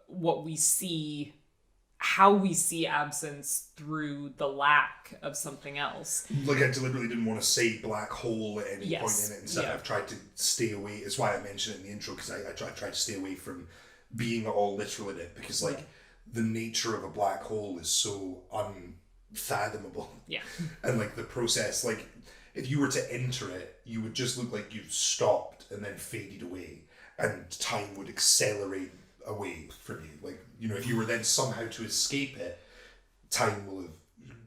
what we see, how we see absence through the lack of something else. Like, I deliberately didn't want to say black hole at any Yes. point in it. Instead, Yeah. I've tried to stay away. It's why I mentioned it in the intro, because I tried to stay away from being all literal in it, because, like, the nature of a black hole is so unfathomable. Yeah. And, like, the process, like, if you were to enter it, you would just look like you've stopped and then faded away, and time would accelerate away from you. Like, if you were then somehow to escape it, time will have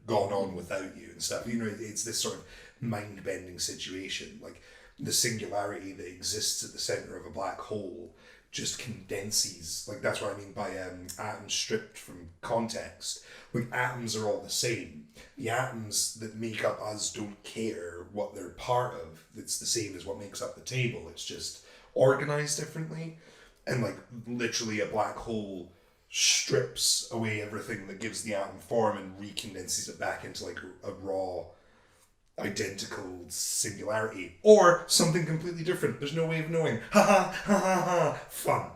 gone on without you and stuff. It's this sort of mind-bending situation. Like, the singularity that exists at the center of a black hole just condenses. Like, that's what I mean by atoms stripped from context. Like, atoms are all the same. The atoms that make up us don't care what they're part of. It's the same as what makes up the table. It's just organized differently. And, like, literally a black hole strips away everything that gives the atom form and recondenses it back into, like, a raw, identical singularity. Or something completely different. There's no way of knowing. Ha ha ha ha ha. Fun.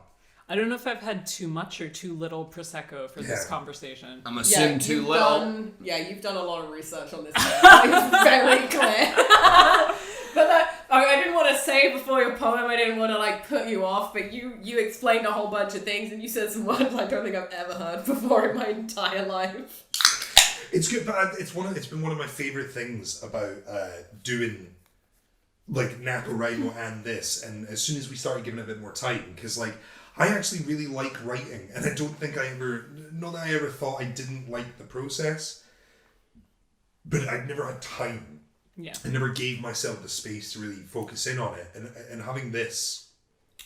I don't know if I've had too much or too little Prosecco for this Yeah. conversation. I'm assuming too you've little. you've done a lot of research on this. It's very clear. But I didn't want to say before your poem, I didn't want to, like, put you off, but you explained a whole bunch of things, and you said some words I don't think I've ever heard before in my entire life. It's good, but it's been one of my favorite things about doing, like, NaPoWriMo and this. And as soon as we started giving it a bit more time, because, like, I actually really like writing, and I don't think not that I ever thought I didn't like the process, but I'd never had time. Yeah. I never gave myself the space to really focus in on it. And having this,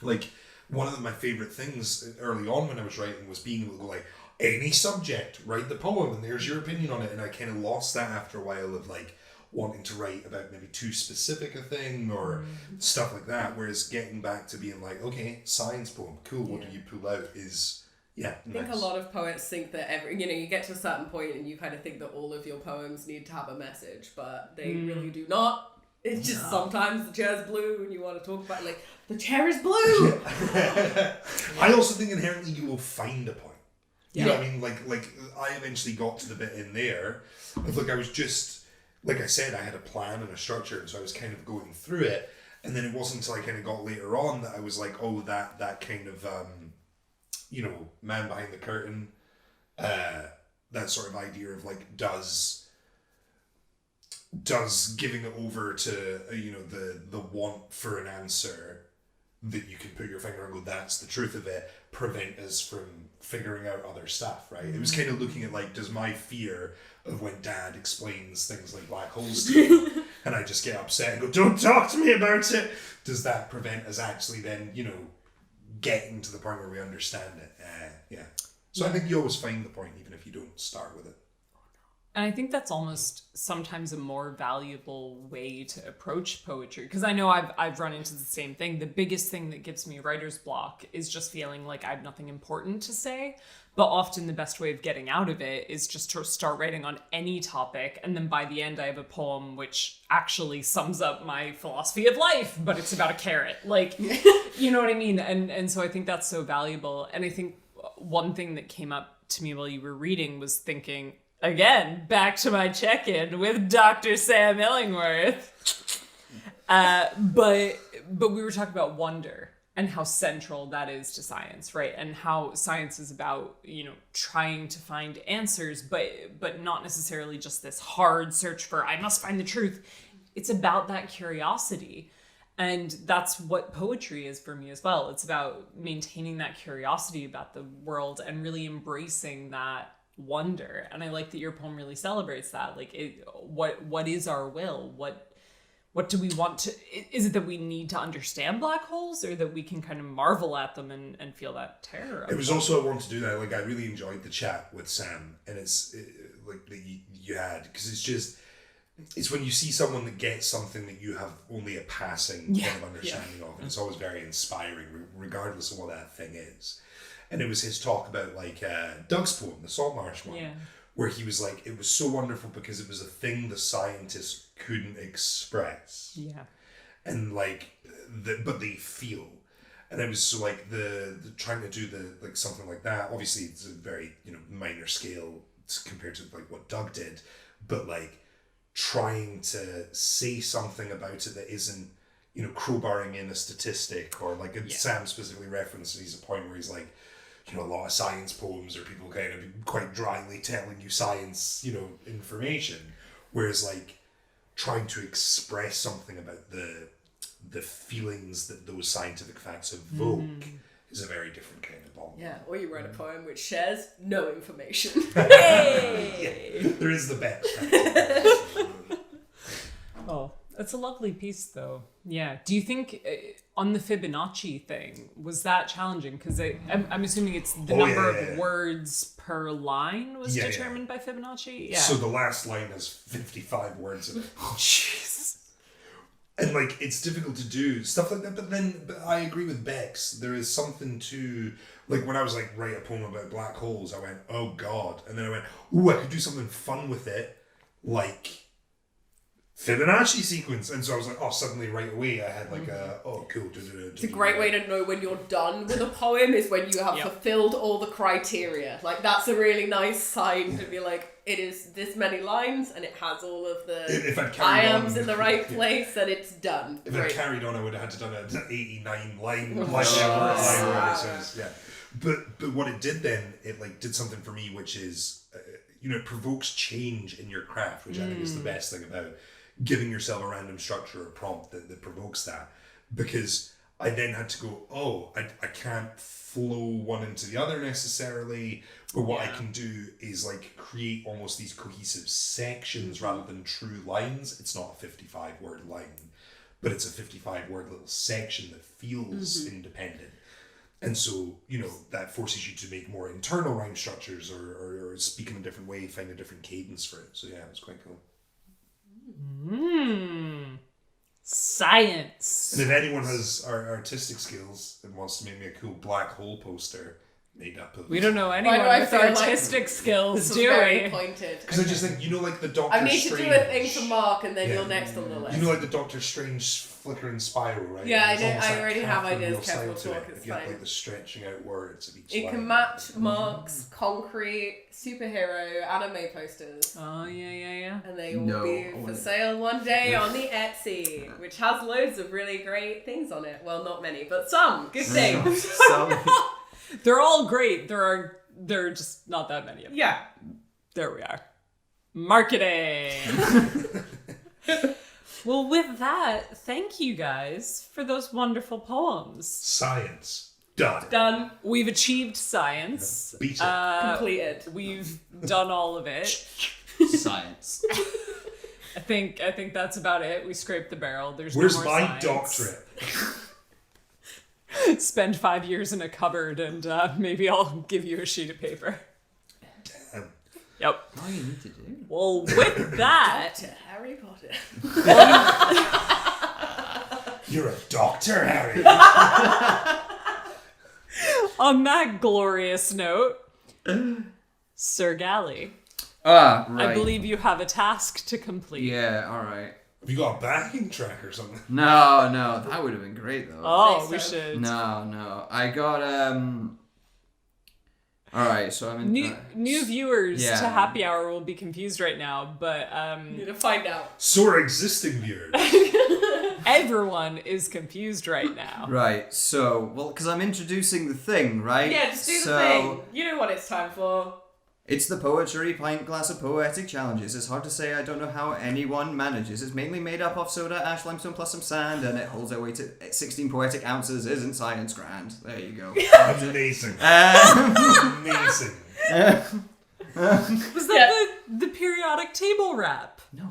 like, one of my favorite things early on when I was writing was being able to go, like, any subject, write the poem, and there's your opinion on it. And I kind of lost that after a while of, like, wanting to write about maybe too specific a thing or stuff like that. Whereas getting back to being like, okay, science poem, cool, what do you pull out is, I think a lot of poets think that you get to a certain point and you kind of think that all of your poems need to have a message, but they really do not. It's just sometimes the chair's blue and you want to talk about, like, the chair is blue! I also think inherently you will find a point. You know Yeah. what I mean? Like I eventually got to the bit in there of, like, I was just, like I said, I had a plan and a structure, and so I was kind of going through it, and then it wasn't until I kind of got later on that I was like, oh, that kind of, man behind the curtain, that sort of idea of, like, does giving it over to, the want for an answer that you can put your finger and go, that's the truth of it, prevent us from figuring out other stuff, right? It was kind of looking at, like, does my fear of when Dad explains things like black holes to me, and I just get upset and go, don't talk to me about it, does that prevent us actually then, getting to the point where we understand it? So I think you always find the point, even if you don't start with it. And I think that's almost sometimes a more valuable way to approach poetry. Because I know I've run into the same thing. The biggest thing that gives me writer's block is just feeling like I have nothing important to say. But often the best way of getting out of it is just to start writing on any topic. And then by the end, I have a poem which actually sums up my philosophy of life, but it's about a carrot. Like, you know what I mean? And so I think that's so valuable. And I think one thing that came up to me while you were reading was thinking, again, back to my check-in with Dr. Sam Illingworth. But we were talking about wonder and how central that is to science, right? And how science is about, trying to find answers, but not necessarily just this hard search for, I must find the truth. It's about that curiosity. And that's what poetry is for me as well. It's about maintaining that curiosity about the world and really embracing that wonder. And I like that your poem really celebrates that. Like, what is our will? What do we want to... Is it that we need to understand black holes, or that we can kind of marvel at them and feel that terror? It was also I wanted to do that. Like, I really enjoyed the chat with Sam, and like that you had, because it's when you see someone that gets something that you have only a passing kind of understanding of, and it's always very inspiring, regardless of what that thing is. And it was his talk about like Doug's poem, the Saltmarsh one, where he was like, it was so wonderful because it was a thing the scientists couldn't express. Yeah. And like, but they feel. And it was so like the trying to do like something like that. Obviously, it's a very minor scale compared to like what Doug did, but like trying to say something about it that isn't crowbarring in a statistic, or like Sam specifically references a point where he's like, a lot of science poems are people kind of quite dryly telling you science information, whereas like trying to express something about the feelings that those scientific facts evoke is a very different kind of bond. Yeah, or you write a poem which shares no information. Hey! There is the best. Oh, it's a lovely piece, though. Yeah. Do you think on the Fibonacci thing, was that challenging? Because I'm assuming it's the number of words per line was determined by Fibonacci. Yeah. So the last line has 55 words in it. Jeez. And like, it's difficult to do stuff like that, but I agree with Bex. There is something to, like, when I was like, write a poem about black holes, I went, oh God. And then I went, ooh, I could do something fun with it, like Fibonacci sequence. And so I was like, oh, suddenly right away I had like cool. It's a great way to know when you're done with a poem is when you have fulfilled all the criteria. Like, that's a really nice sign to be like, it is this many lines and it has all of the iams in the right place and it's done. If I'd carried on, I would have had to done an 89 line. But what it did then, it like did something for me, which is, it provokes change in your craft, which I think is the best thing about giving yourself a random structure or prompt that provokes that. Because I then had to go, I can't flow one into the other necessarily, but what I can do is like create almost these cohesive sections rather than true lines. It's not a 55 word line, but it's a 55 word little section that feels independent. And so, that forces you to make more internal rhyme structures or speak in a different way, find a different cadence for it. So yeah, it was quite cool. Science. And if anyone has artistic skills and wants to make me a cool black hole poster made up of... We don't know anyone with artistic skills, do we? Very pointed. Because I just think, like the Doctor Strange... I need to do a thing for Mark and then you're next on the list. Like the Doctor Strange flickering spiral, right? Yeah, I already have ideas. Careful talk, it's if you have fine. like the stretching out words of each It line. can match Mark's concrete superhero anime posters. Oh, yeah. And they will be for sale one day on the Etsy, which has loads of really great things on it. Well, not many, but some good things. They're all great. There are just not that many of them. Yeah. There we are. Marketing. Well, with that, thank you guys for those wonderful poems. Science. Done. Done. We've achieved science. Beat it. Completed. We've done all of it. Science. I think that's about it. We scraped the barrel. There's Where's no more my science. doctorate? Spend 5 years in a cupboard and maybe I'll give you a sheet of paper. Damn. Yep. All you need to do. Well, with that... Dr. Harry Potter. You're a doctor, Harry. On that glorious note, Sir Galley, Ah, right. I believe you have a task to complete. Yeah, alright. Have you got a backing track or something? No, that would have been great though. Oh, Think we so. should. No. I got All right, so I'm in. New viewers Yeah. to Happy Hour will be confused right now, but Need to find out. So are existing viewers. everyone is confused right now. Right, so, well, because I'm introducing the thing, right? Yeah, just do so, the thing. You know what it's time for. It's the Poetry Pint Glass of Poetic Challenges. It's hard to say, I don't know how anyone manages. It's mainly made up of soda, ash, limestone, plus some sand, and it holds a weight at 16 poetic ounces. Isn't science grand? There you go. Amazing. Um, Amazing. Was that the periodic table rap? no.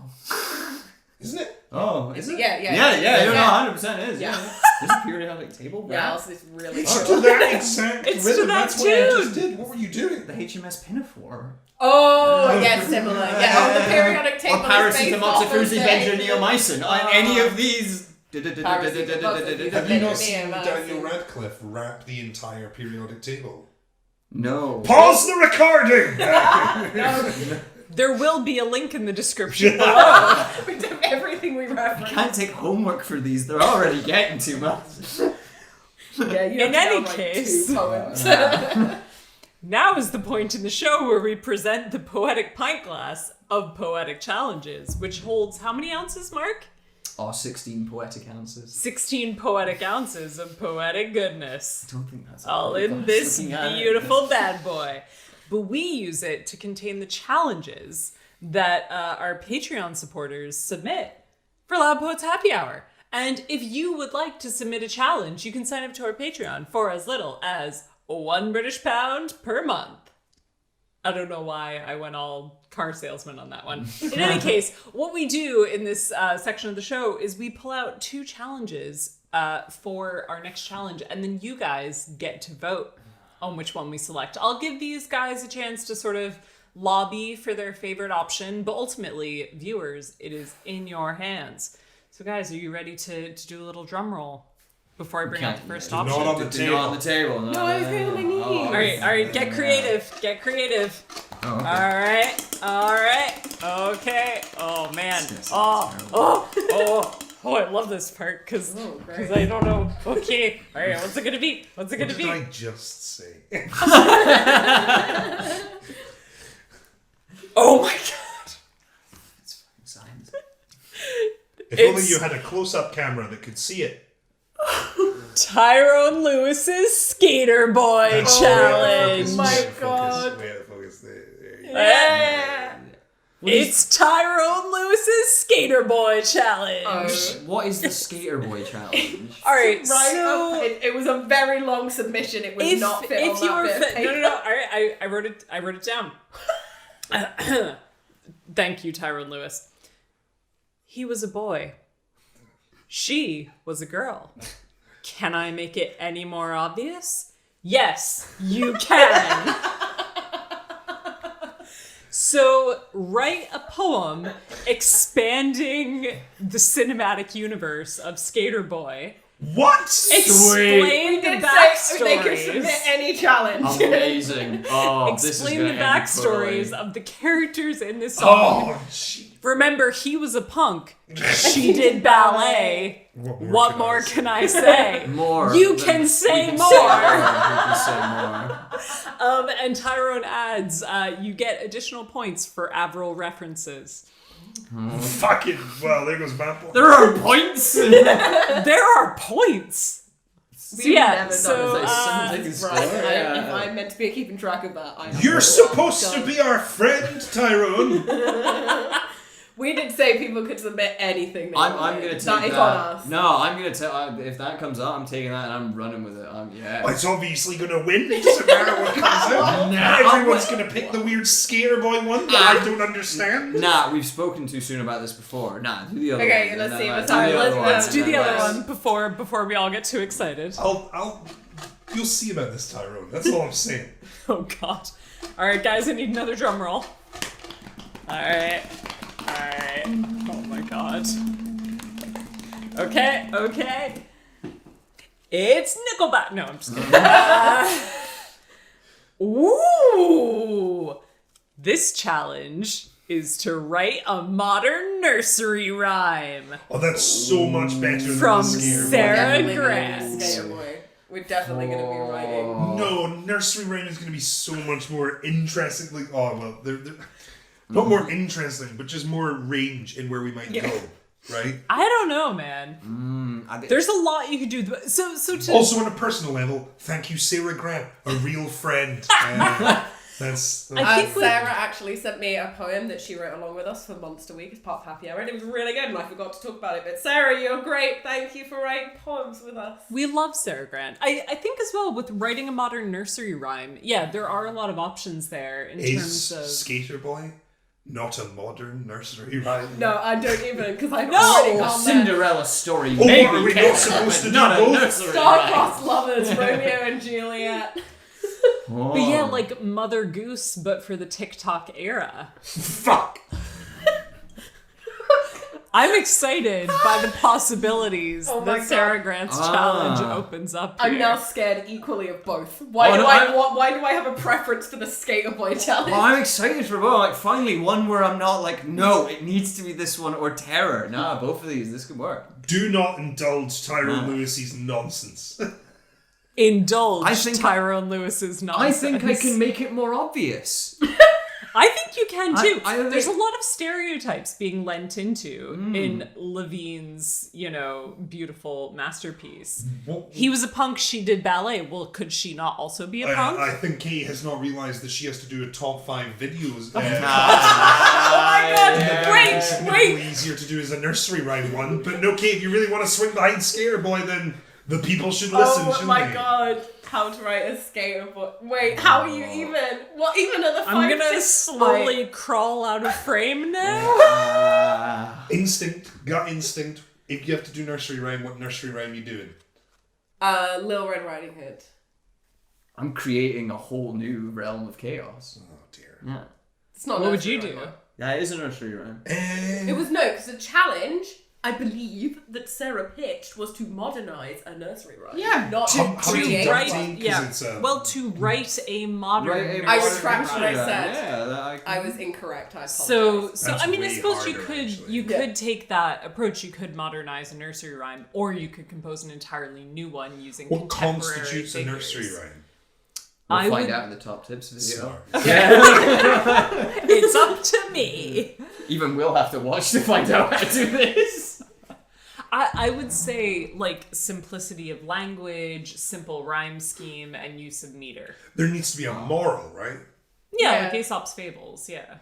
Isn't it? Oh, is it? Yeah. No, 100% is. Yeah. Yeah. There's a periodic table Yeah, rap. also it's really It's cool. to that exact It's rhythm. to that That's what I just tune. did. What were you doing? The HMS Pinafore. Oh, yeah, similar. Yeah, on the periodic table. Or paracetamol, off of benzoneomycin. On any of these. Have you Paracetamol. not seen Yeah, Daniel Radcliffe rap the entire periodic table? No. Pause the recording! There will be a link in the description. We do everything we reference. Can't take homework for these. They're already getting too much. Yeah, you In have to any know, like, case- 2 poems. Now is the point in the show where we present the Poetic Pint Glass of Poetic Challenges, which holds how many ounces, Mark? Oh, 16 poetic ounces. 16 poetic ounces of poetic goodness. I don't think that's All what I in was this looking at. beautiful bad boy. But we use it to contain the challenges that our Patreon supporters submit for Loud Poets Happy Hour. And if you would like to submit a challenge, you can sign up to our Patreon for as little as £1 British per month. I don't know why I went all car salesman on that one. In any case, what we do in this section of the show is we pull out 2 challenges for our next challenge, and then you guys get to vote on which one we select. I'll give these guys a chance to sort of lobby for their favorite option, but ultimately, viewers, it is in your hands. So guys, are you ready to do a little drum roll before I bring out the first Not option? on the table. Not on the table. No, I was going on my knees. All right, get creative. Oh, okay. All right, okay. Oh man, This is I love this part because great. I don't know. Okay, all right, what's it gonna be? What's it What gonna did I be? just say? Oh my god! It's fucking science. If only you had a close-up camera that could see it. Tyrone Lewis's Skater Boy Challenge. my God. Focus. There you go. Yeah. It's Tyrone Lewis's Skater Boy Challenge. What is the Skater Boy challenge? All right, Right so up, it was a very long submission. It would not fit on that bit of paper. no. All right, I wrote it down. Thank you, Tyrone Lewis. He was a boy. She was a girl. Can I make it any more obvious? Yes, you can. So, write a poem expanding the cinematic universe of Skater Boy. What? Explain We the did say they could backstories. submit any challenge. Amazing. Oh, this is Explain the gonna end backstories poorly. of the characters in this song. Oh, gee. Remember, he was a punk. She did ballet. What more can I say? More. You than- can we say can more. We can say more. And Tyrone adds, you get additional points for Avril references. Fucking, well, there goes my point. There are points. There are points. We've So, yeah, never so, done this. Someone taking score. Right, Yeah. if I'm meant to be keeping track of that, I have You're no supposed to done. be our friend, Tyrone. We did say people could submit anything. They I'm wanted. gonna take That is that. on us. No, I'm gonna tell. If that comes out, I'm taking that and I'm running with it. Yeah. It's obviously gonna win. It doesn't matter what comes out. Nah, Everyone's gonna pick the weird Skater Boy one that I don't understand. Nah, we've spoken too soon about this before. Nah, do the other one. Okay, let's see Nah, what's do the happening. other one. Let's do the other Right. one before we all get too excited. You'll see about this, Tyrone. That's all I'm saying. Oh god. Alright guys, I need another drum roll. Alright. Oh my god. Okay. It's Nickelback. No, I'm just kidding. Ooh! This challenge is to write a modern nursery rhyme. Oh, that's so much better From than the Skater Boy. Sarah Definitely Grant. the Skater Boy. We're definitely going to be writing. No, nursery rhyme is going to be so much more interesting. Like, oh well, they're not more interesting, but just more range in where we might go, right? I don't know, man. There's a lot you could do. So to Also, on a personal level, thank you, Sarah Grant, a real friend. That's I think we- Sarah actually sent me a poem that she wrote along with us for Monster Week as part of Happy Hour, and it was really good, and I forgot to talk about it. But Sarah, you're great. Thank you for writing poems with us. we love Sarah Grant. I think as well with writing a modern nursery rhyme. Yeah, there are a lot of options there in is terms of. Skater Boy not a modern nursery rhyme? No, I don't even, because I've No! already A gone there. Cinderella story. Oh, maybe are we can, not supposed to but do not a both? nursery Star-crossed lovers, Romeo and Juliet. rhyme. But yeah, like Mother Goose, but for the TikTok era. Fuck. I'm excited by the possibilities Oh my that Sarah God. Grant's Ah. challenge opens up here. I'm now scared equally of both. Why Oh, do no, why do I have a preference for the Skater Boy challenge? Well, I'm excited for both. Like, finally, one where I'm not like, no, it needs to be this one or Terror. Nah, both of these, this could work. Do not indulge Tyrone Nah. Lewis's nonsense. Indulge I think- Tyrone Lewis's I nonsense. think I can make it more obvious. I think you can too. I think- There's a lot of stereotypes being lent into in Levine's, beautiful masterpiece. He was a punk, she did ballet. Well, could she not also be a punk? I think Kate has not realised that she has to do a top 5 videos. Oh my god! It's Wait, a wait! little easier to do as a nursery rhyme one. But no, Kate, if you really want to swing behind Skater Boy, then the people should listen, Oh shouldn't my they? god! How to write a Skater Boy? Wait, how are you even? What even are the 5 I'm gonna tips? slowly crawl out of frame now. Instinct, gut instinct. If you have to do nursery rhyme, what nursery rhyme you doing? Little Red Riding Hood. I'm creating a whole new realm of chaos. Oh dear. Yeah. It's not. What would nursery you rhyme, do? though. That is a nursery rhyme. It was because the challenge, I believe, that Sarah pitched was to modernise a nursery rhyme. Yeah. Not How to do you create write one. it? 'Cause Yeah. it's, Well, to write a modern. Right, I nursery retract what rhyme. I said. Yeah, that I was incorrect. I apologize. So That's I mean, I way suppose you harder, could actually. you Yeah. could take that approach. You could modernize a nursery rhyme, or you could compose an entirely new one using What contemporary constitutes a figures. nursery rhyme? We'll I find would- out in the top tips video. Smart. It's up to me. Even we'll have to watch to find out how to do this. I would say like simplicity of language, simple rhyme scheme, and use of meter. There needs to be a moral, right? Yeah, Yeah. like Aesop's Fables. Yeah.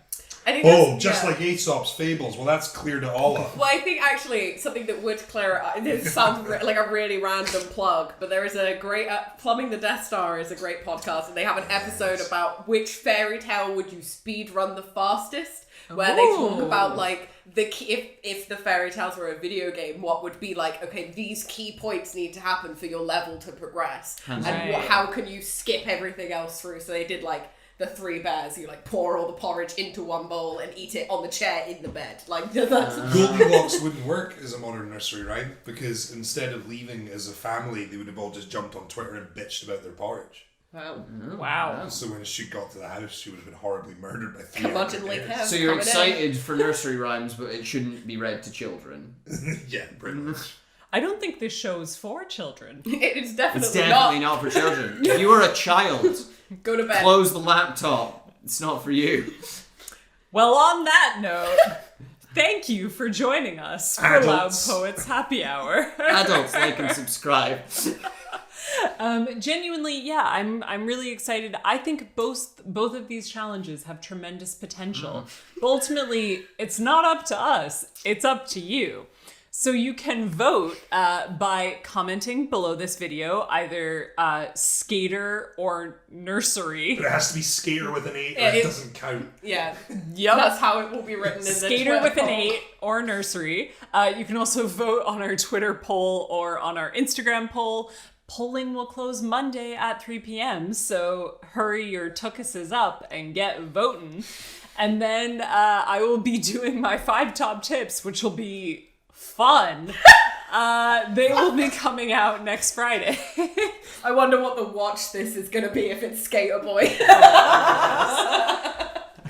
I think Oh, that's- just yeah. like Aesop's Fables. Well, that's clear to all of them. Well, I think actually something that would clear it. This sounds like a really random plug, but there is a great Plumbing the Death Star is a great podcast, and they have an episode about which fairy tale would you speed run the fastest, where they talk Ooh. about like the key, if the fairy tales were a video game, what would be like? Okay, these key points need to happen for your level to progress, and Right. how can you skip everything else through? So they did like. The 3 bears, you like pour all the porridge into one bowl and eat it on the chair in the bed. Like that's Goldilocks wouldn't work as a modern nursery rhyme because instead of leaving as a family, they would have all just jumped on Twitter and bitched about their porridge. wow. Wow. So when she got to the house, she would have been horribly murdered by 3 Curmudgeonly bears. Kev. So you're coming in. excited for nursery rhymes, but it shouldn't be read to children. Yeah, pretty much. I don't think this show is for children. It's definitely, It's definitely not for children. If you are a child, Go to bed. close the laptop. It's not for you. Well, on that note, thank you for joining us for Adults. Loud Poets Happy Hour. Adults, like and subscribe. Genuinely, yeah, I'm really excited. I think both of these challenges have tremendous potential. But ultimately, it's not up to us. It's up to you. So you can vote by commenting below this video, either skater or nursery. But it has to be Skater with an 8 or Yeah, it it- doesn't count. Yeah, Yep. that's how it will be written in the Skater Twitter with an poll. 8 or nursery. You can also vote on our Twitter poll or on our Instagram poll. Polling will close Monday at 3 p.m. So hurry your tuchuses up and get voting. And then I will be doing my 5 top tips, which will be fun. They will be coming out next Friday. I wonder what the watch this is going to be if it's Skater Boy.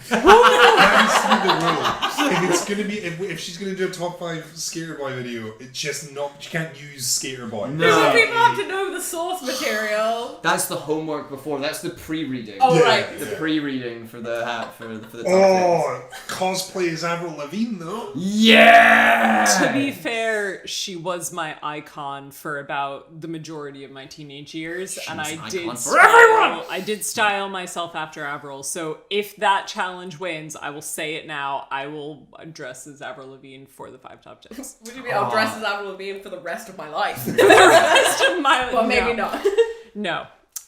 That needs to be the rule. If it's gonna be, if she's gonna do a top 5 Skater Boy video, it's just not. She can't use Skater Boy. No. People have to know the source material. That's the homework before. That's the pre-reading. Oh, Yeah. right. The pre-reading for the for the top Oh, cosplay as Avril Lavigne though. yeah. To be fair, she was my icon for about the majority of my teenage years, and was I an icon did for style, I did style myself after Avril. So if that challenge wins, I will say it now. I will dress as Avril Lavigne for the 5 top tips. Would you be? I'll dress as Avril Lavigne for the rest of my life. The rest of my Well, maybe no. not.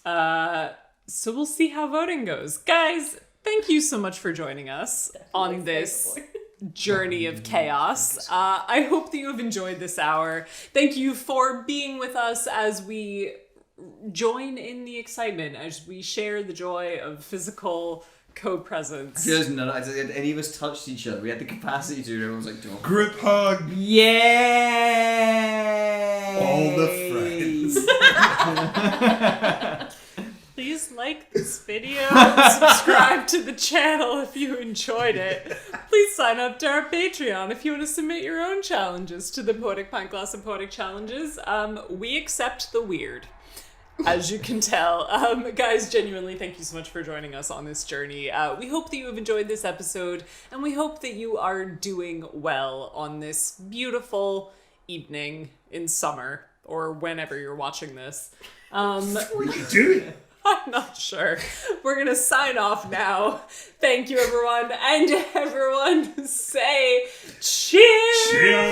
No. So we'll see how voting goes. Guys, thank you so much for joining us on this journey of chaos. I hope that you have enjoyed this hour. Thank you for being with us as we join in the excitement, as we share the joy of physical co-presence. Because none of any of us touched each other. We had the capacity to. Everyone was like, "Don't." Group hug. Yeah. All the friends. Please like this video and subscribe to the channel if you enjoyed it. Please sign up to our Patreon if you want to submit your own challenges to the Poetic Pint Glass and Poetic Challenges. We accept the weird, as you can tell. Guys, genuinely, thank you so much for joining us on this journey. We hope that you have enjoyed this episode, and we hope that you are doing well on this beautiful evening in summer, or whenever you're watching this. What are you doing? I'm not sure. We're gonna sign off now. Thank you, everyone, and everyone say cheers! Cheers!